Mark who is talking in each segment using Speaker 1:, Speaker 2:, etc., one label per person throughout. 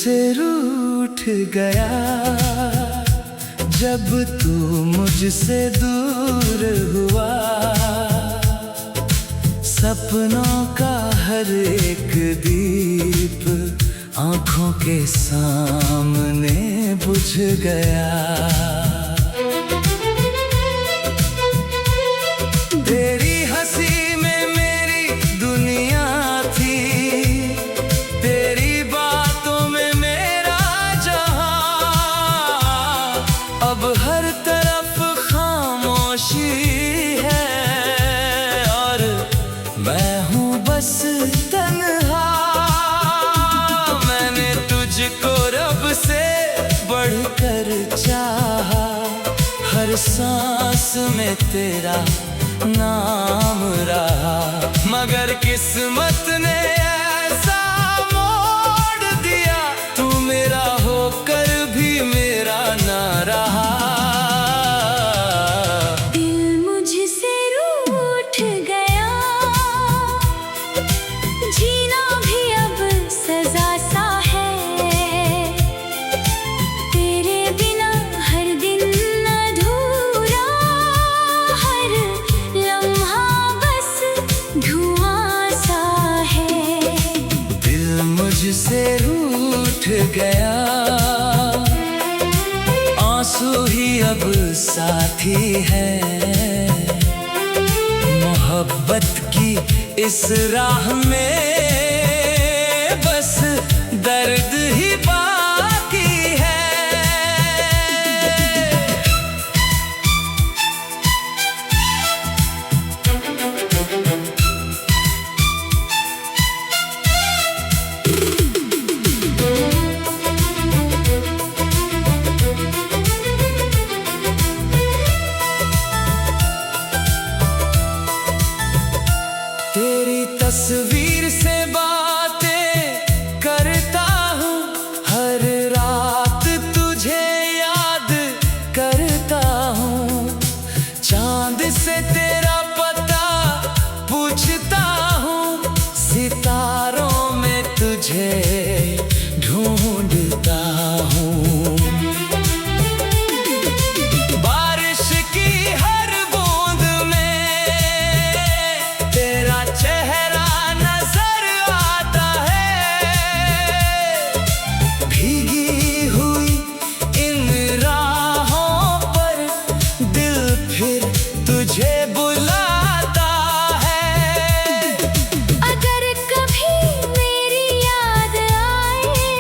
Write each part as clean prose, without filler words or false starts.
Speaker 1: मुझसे रूठ गया, जब तू मुझसे दूर हुआ। सपनों का हर एक दीप आंखों के सामने बुझ गया। तेरी हंसी में मेरी दुनिया थी, तेरी बातों में मेरा जहां। अब हर तरफ खामोशी है और मैं हूँ बस तन्हा। मैंने तुझको रब से बढ़कर चाहा, हर सांस में तेरा नाम रहा। मगर किस्मत ने ऐसा मोड़ दिया, तू मेरा होकर भी मेरा ना रहा।
Speaker 2: दिल मुझसे रूठ गया, जीना भी अब सजा सा है। तेरे बिना हर दिन अधूरा, हर लम्हा बस धुआं सा है।
Speaker 1: दिल मुझसे रूठ गया, आंसू ही अब साथी है। मोहब्बत की इस राह में बस दर्द ही बाकी है। तेरी तस्वीर से बातें करता हूँ, हर रात तुझे याद करता हूँ। चांद से तेरा पता पूछता हूँ, सितारों में तुझे ढूंढता हूँ। बारिश की हर बूंद में तेरा चेहरा नजर आता है। भीगी हुई इन राहों पर दिल फिर तुझे बुलाता है।
Speaker 2: अगर कभी मेरी याद आए,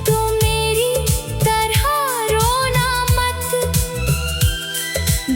Speaker 2: तो मेरी तरह रोना मत।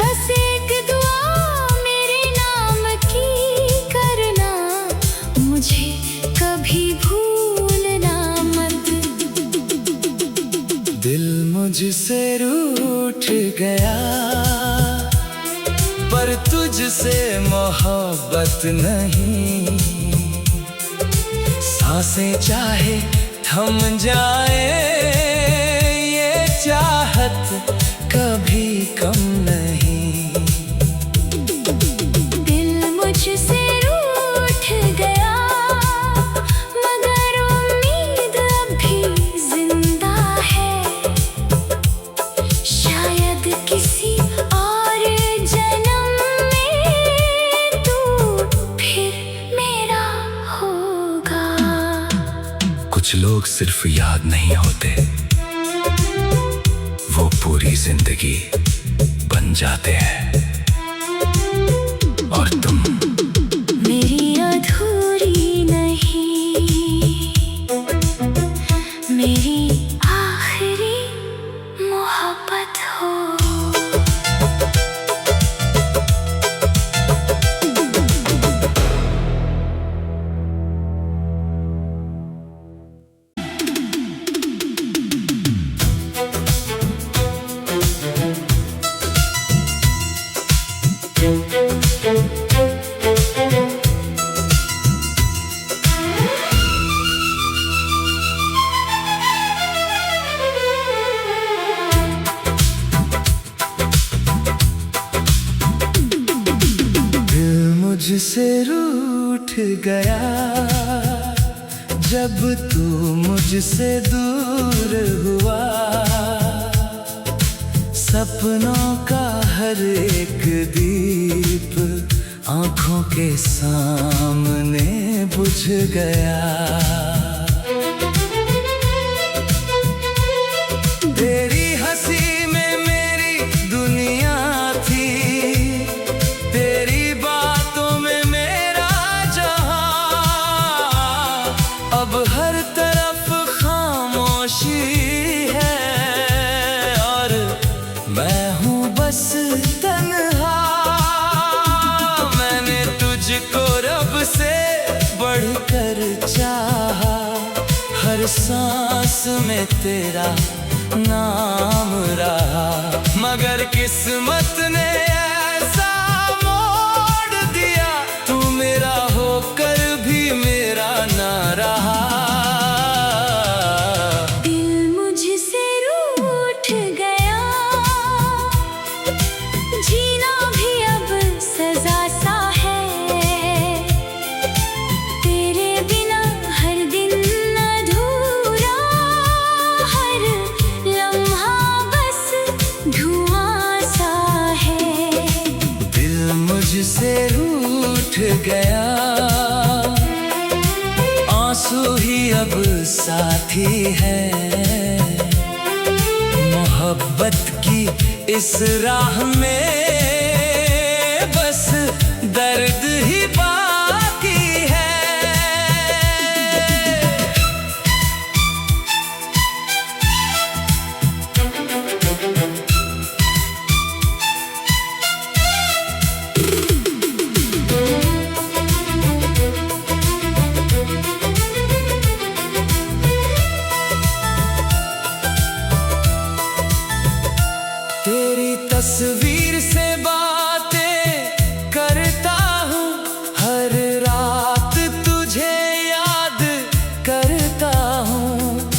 Speaker 2: बस एक दुआ मेरे नाम की करना, मुझे कभी भूलना मत।
Speaker 1: दिल मुझसे रूठ गया, पर तुझसे मोहब्बत नहीं। सांसें चाहे थम जाए, ये चाहत कभी कम नहीं।
Speaker 2: दिल मुझसे रूठ गया, मगर उम्मीद अभी जिंदा है। शायद किसी और जन्म में तू फिर मेरा होगा।
Speaker 1: कुछ लोग सिर्फ याद नहीं होते, वो पूरी जिंदगी बन जाते हैं। और तुम
Speaker 2: मेरी अधूरी नहीं, मेरी आखिरी मोहब्बत हो।
Speaker 1: मुझसे रूठ गया, जब तू मुझसे दूर हुआ, सपनों का हर एक दीप आंखों के सामने बुझ गया। तेरी हंसी में मेरी दुनिया थी, तेरी बातों में मेरा जहां। अब हर तरफ खामोशी है और मैं हूँ बस तन्हा। मैंने तुझको रब से बढ़कर चाहा, हर सांस में तेरा नाम रहा। मगर किस्मत ने ऐसा मोड़ दिया, तू मेरा होकर भी मेरा ना रहा।
Speaker 2: दिल मुझसे रूठ गया, जीना भी अब सजा सा है। तेरे बिना हर दिन अधूरा, हर लम्हा बस धुआं सा है।
Speaker 1: दिल मुझसे रूठ गया, आंसू ही अब साथी है। मोहब्बत की इस राह में बस दर्द ही बाकी है। तेरी तस्वीर से बातें करता हूँ, हर रात तुझे याद करता हूँ।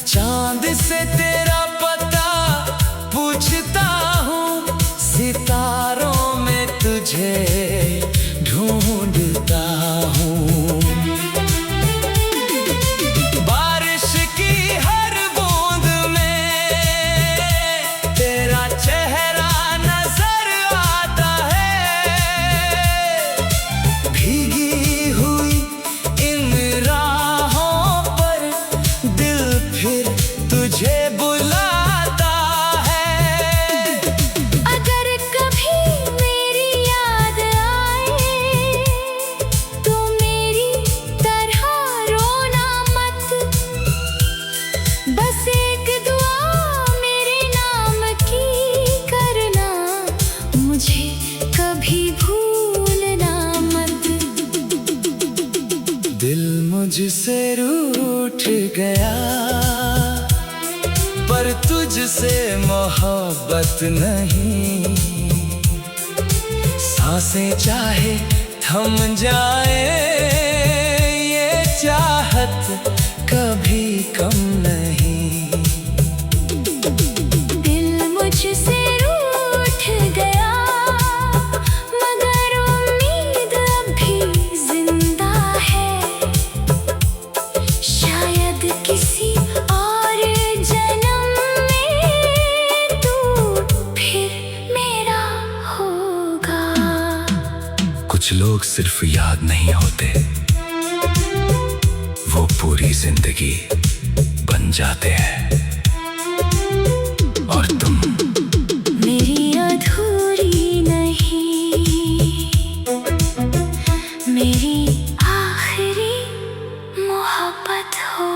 Speaker 1: चांद से तेरा पता पूछता हूँ, सितारों में तुझे ढूंढता हूँ। बारिश की हर बूंद में तेरा चेहरा नजर आता है। भीगी हुई इन राहों पर दिल फिर तुझे बुलाता है।
Speaker 2: अगर कभी मेरी याद आए, तो मेरी तरह रोना मत। बस एक दुआ मेरे नाम की करना, मुझे कभी भूलना मत।
Speaker 1: दिल मुझसे रूठ गया, पर तुझसे मोहब्बत नहीं। सांसें चाहे थम जाए, ये चाहत कभी कम नहीं।
Speaker 2: दिल मुझसे रूठ गया, मगर उम्मीद अभी जिंदा है। शायद किसी और जन्म में तू फिर मेरा होगा।
Speaker 1: कुछ लोग सिर्फ याद नहीं होते, वो पूरी जिंदगी बन जाते हैं। और तुम
Speaker 2: मेरी अधूरी नहीं, मेरी आखिरी मोहब्बत हो।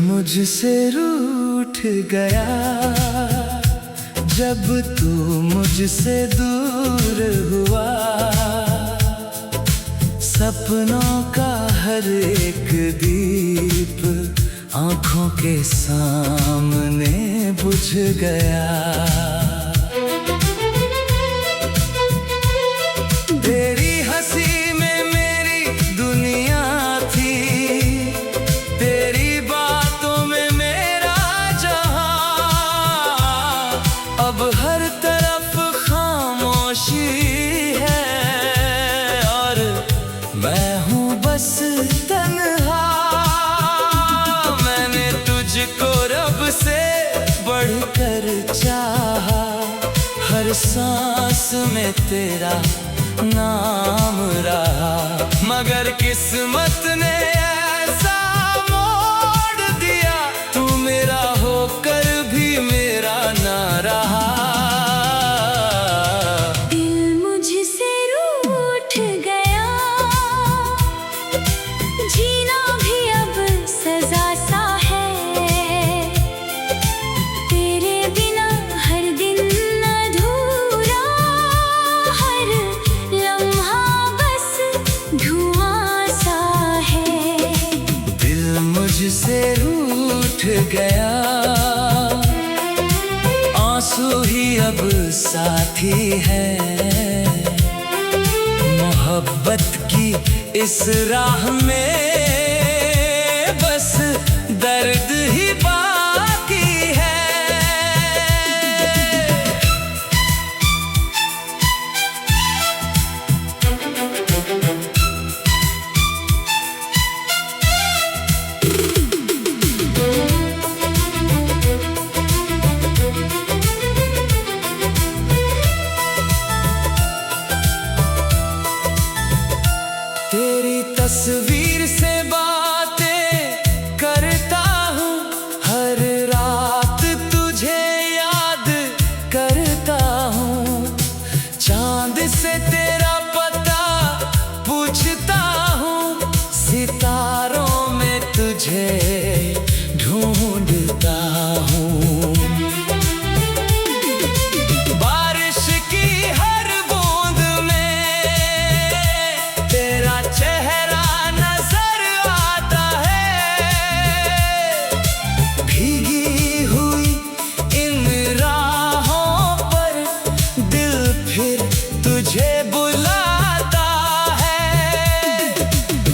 Speaker 1: मुझसे रूठ गया, जब तू मुझसे दूर हुआ। सपनों का हर एक दीप आंखों के सामने बुझ गया। तेरी हंसी में मेरी दुनिया थी, तेरी बातों में मेरा जहां। अब हर तरफ खामोशी है और मैं हूँ बस तन्हा। मैंने तुझको रब से बढ़कर चाहा, हर सांस में तेरा नाम रहा। मगर किस्मत ने ऐसा मोड़ दिया, तू मेरा होकर भी मेरा ना रहा।
Speaker 2: दिल मुझसे रूठ गया, जीना भी अब सजा सा है। तेरे बिना हर दिन अधूरा, हर लम्हा बस धुआं सा है।
Speaker 1: दिल मुझसे रूठ गया, आंसू ही अब साथी है। मोहब्बत की इस राह में बस दर्द ही बाकी है। तेरी तस्वीर से बातें करता हूँ, हर रात तुझे याद करता हूँ। चांद से तेरा पता पूछता हूँ, सितारों में तुझे ढूंढता हूँ। बारिश की हर बूंद में तेरा चेहरा नजर आता है। भीगी हुई इन राहों पर दिल फिर तुझे बुलाता है।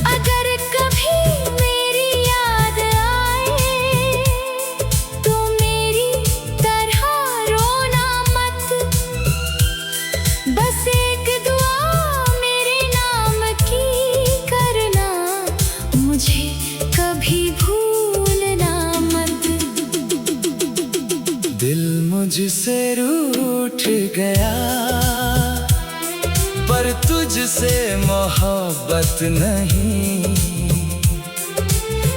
Speaker 2: अगर कभी मेरी याद आए तो मेरी तरह रोना मत। बस एक दुआ मेरे नाम की करना, मुझे कभी भूलना मत।
Speaker 1: दिल मुझसे रूठ गया, पर तुझसे मोहब्बत नहीं।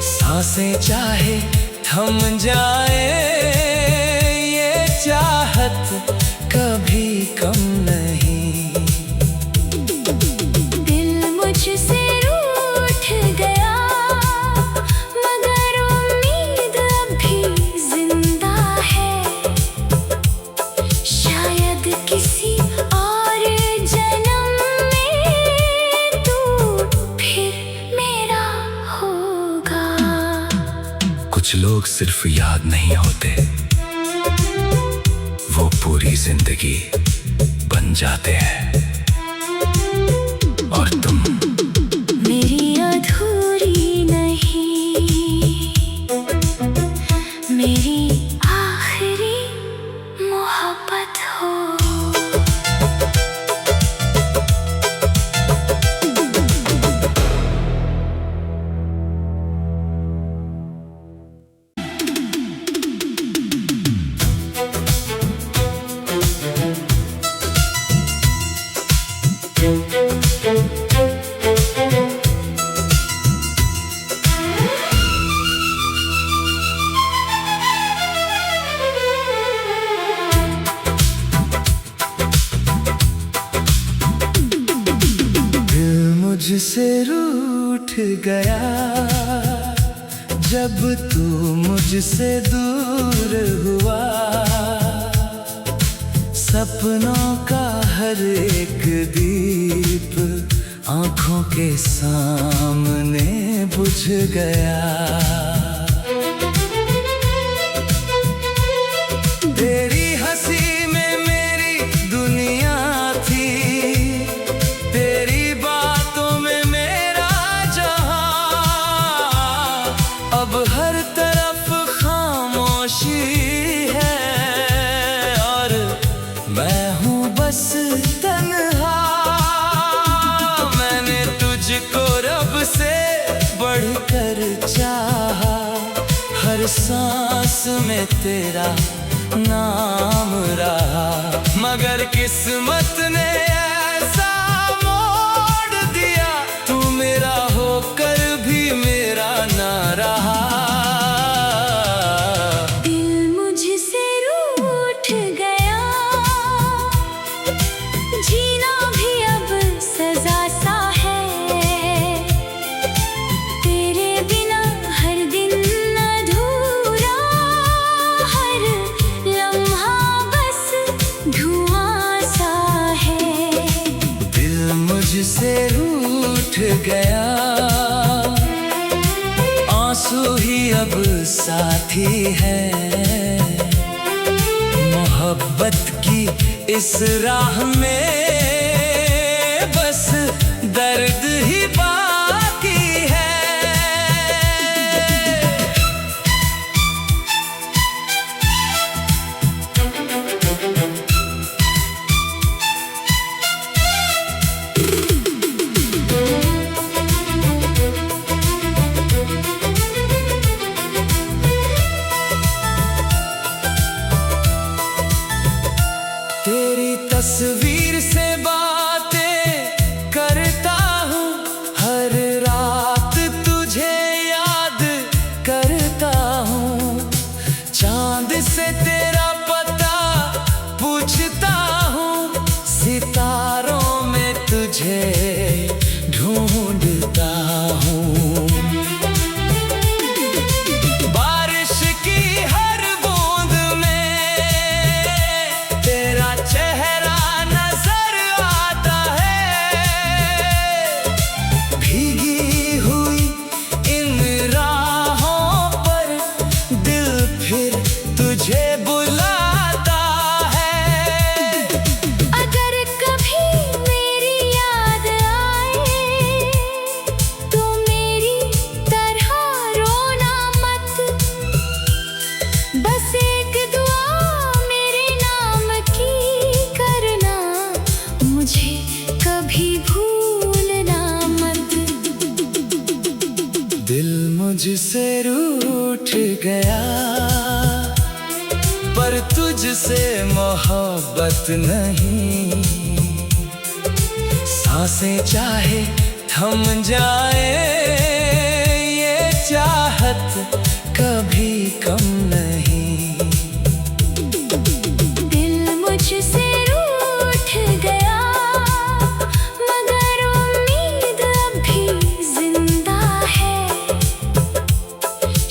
Speaker 1: सांसें चाहे थम जाए, ये चाहत कभी कम नहीं।
Speaker 2: दिल मुझसे रूठ गया, मगर उम्मीद अभी जिंदा है। शायद किसी और जन्म में तू फिर मेरा होगा।
Speaker 1: कुछ लोग सिर्फ याद नहीं होते, वो पूरी जिंदगी बन जाते हैं। और तुम
Speaker 2: मेरी अधूरी नहीं, मेरी आखिरी मोहब्बत हो।
Speaker 1: मुझसे रूठ गया, जब तू मुझसे दूर हुआ। सपनों का हर एक दीप आंखों के सामने बुझ गया। तेरी हंसी में मेरी दुनिया थी, तेरी बातों में मेरा जहां। अब हर तरफ खामोशी है और मैं हूँ बस तन्हा। मैंने तुझको रब से बढ़कर चाहा, हर सांस में तेरा नाम रहा। मगर किस्मत ने ऐसा मोड़ दिया, तू मेरा होकर भी मेरा ना रहा।
Speaker 2: दिल मुझसे रूठ गया, जीना भी अब सजा सा है। तेरे बिना हर दिन अधूरा, हर लम्हा बस धुआं सा है।
Speaker 1: दिल मुझसे रूठ गया, आंसू ही अब साथी है। मोहब्बत की इस राह में बस दर्द ही बाकी है। तेरी तस्वीर से बातें करता हूँ, हर रात तुझे याद करता हूँ। चांद से तेरा पता पूछता हूँ, सितारों में तुझे ढूंढता हूँ। बारिश की हर बूंद में तेरा चेहरा नजर आता है। भीगी हुई इन राहों पर दिल फिर तुझे बुलाता है।
Speaker 2: अगर कभी मेरी याद आए तो मेरी तरह रोना मत। बस एक दुआ मेरे नाम की करना, मुझे कभी भूलना मत।
Speaker 1: दिल मुझसे रूठ गया, पर तुझसे मोहब्बत नहीं। सांसें चाहे थम जाए, ये चाहत कभी कम नहीं।
Speaker 2: दिल मुझसे रूठ गया, मगर उम्मीद अभी जिंदा है।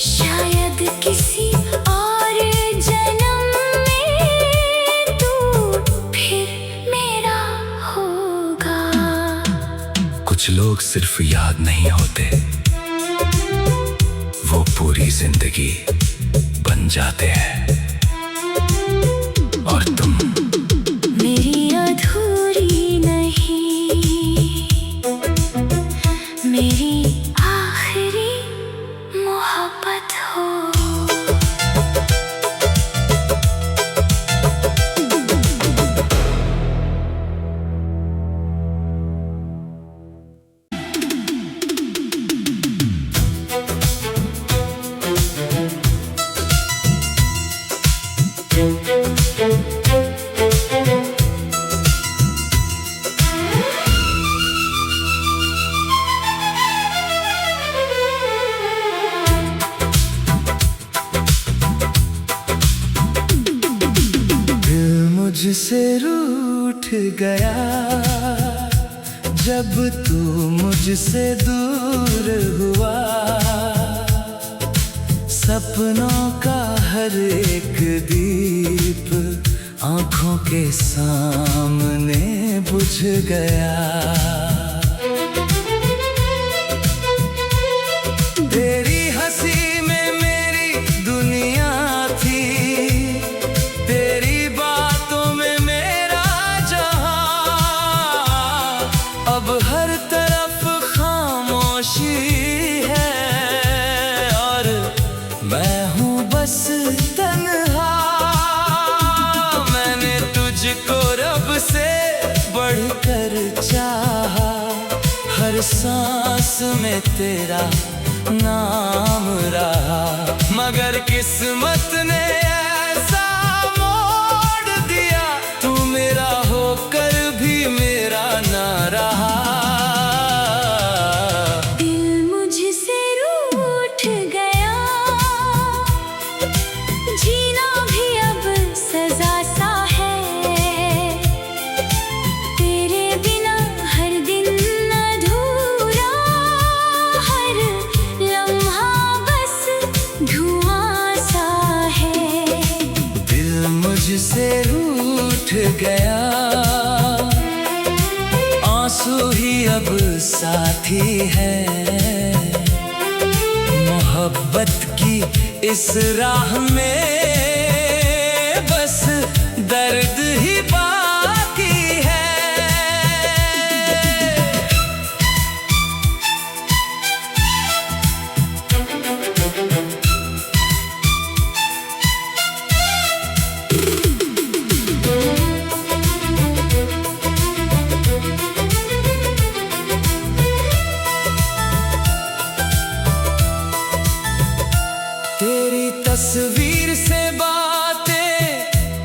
Speaker 2: शायद किसी और जन्म में तू फिर मेरा होगा।
Speaker 1: कुछ लोग सिर्फ याद नहीं होते, वो पूरी जिंदगी बन जाते हैं। और तुम
Speaker 2: मेरी अधूरी नहीं, मेरी आखिरी मोहब्बत हो।
Speaker 1: मुझसे रूठ गया, जब तू मुझसे दूर हुआ। सपनों का हर एक दीप आंखों के सामने बुझ गया। में तेरा नाम रहा, मगर किस्मत ने ऐसा मोड़ दिया, तू मेरा होकर भी मेरा ना रहा।
Speaker 2: दिल मुझसे रूठ गया, जीना भी अब सजा सा है, तेरे बिना हर दिन अधूरा, हर लम्हा बस धुआं सा है।
Speaker 1: दिल मुझसे रूठ गया, आंसू ही अब साथी है, मोहब्बत की इस राह में बस दर्द ही बाकी है। तेरी तस्वीर से बातें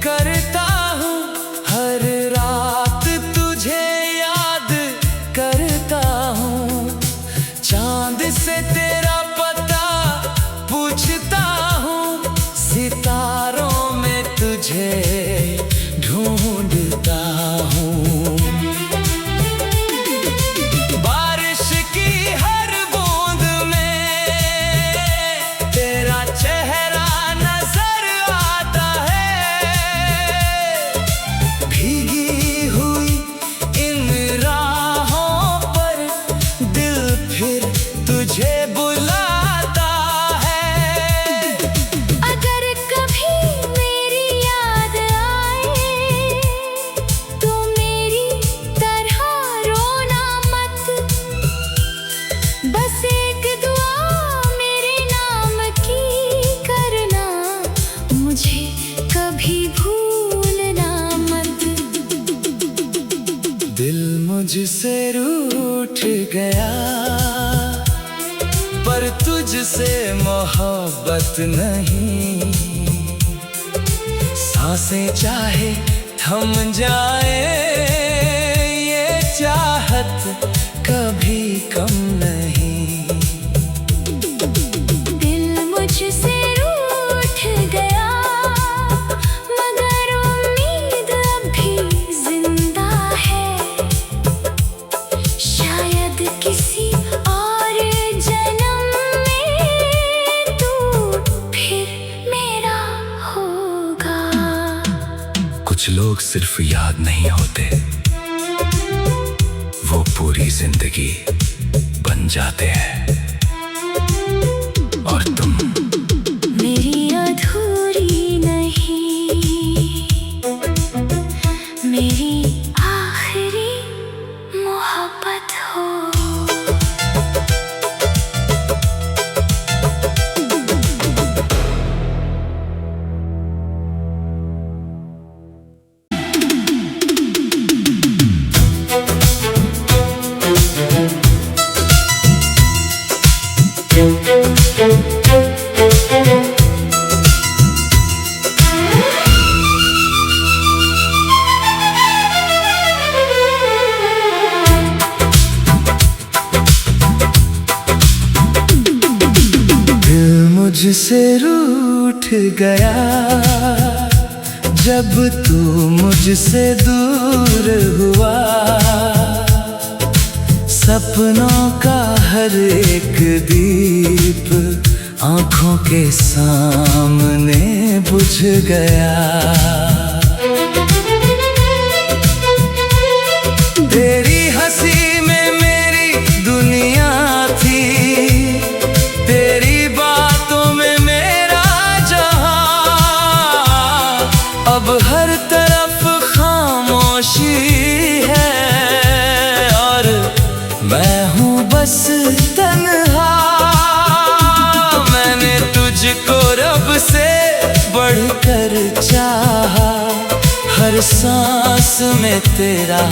Speaker 1: करता हूँ, हर रात तुझे याद करता हूँ, चांद से तेरा पता पूछता हूँ, सितारों में तुझे ढूंढता हूँ। बारिश की हर बूंद में तेरा चेहरा नजर आता है, भीगी हुई इन राहों पर दिल फिर तुझे बुलाता है।
Speaker 2: अगर कभी मेरी याद आए तो मेरी तरह रोना मत, बस एक दुआ मेरे नाम की करना, मुझे कभी भूलना मत।
Speaker 1: दिल मुझसे रूठ गया, पर तुझसे मोहब्बत नहीं, सांसें चाहे थम जाए, ये चाहत कभी कम नहीं।
Speaker 2: दिल मुझसे रूठ गया, मगर उम्मीद अभी जिंदा है, शायद किसी और जन्म में तू फिर मेरा होगा।
Speaker 1: कुछ लोग सिर्फ याद नहीं होते, वो पूरी जिंदगी बन जाते हैं। और तुम
Speaker 2: मेरी अधूरी नहीं, मेरी आखिरी मोहब्बत हो।
Speaker 1: मुझसे रूठ गया, जब तू मुझसे दूर हुआ, सपनों का हर एक दीप आंखों के सामने बुझ गया। तेरी हंसी में मेरी दुनिया थी, तेरी बातों में मेरा जहां, अब हर तरफ खामोशी है और मैं हूँ बस तन्हा। मैंने तुझको रब से बढ़कर चाहा, हर सांस में तेरा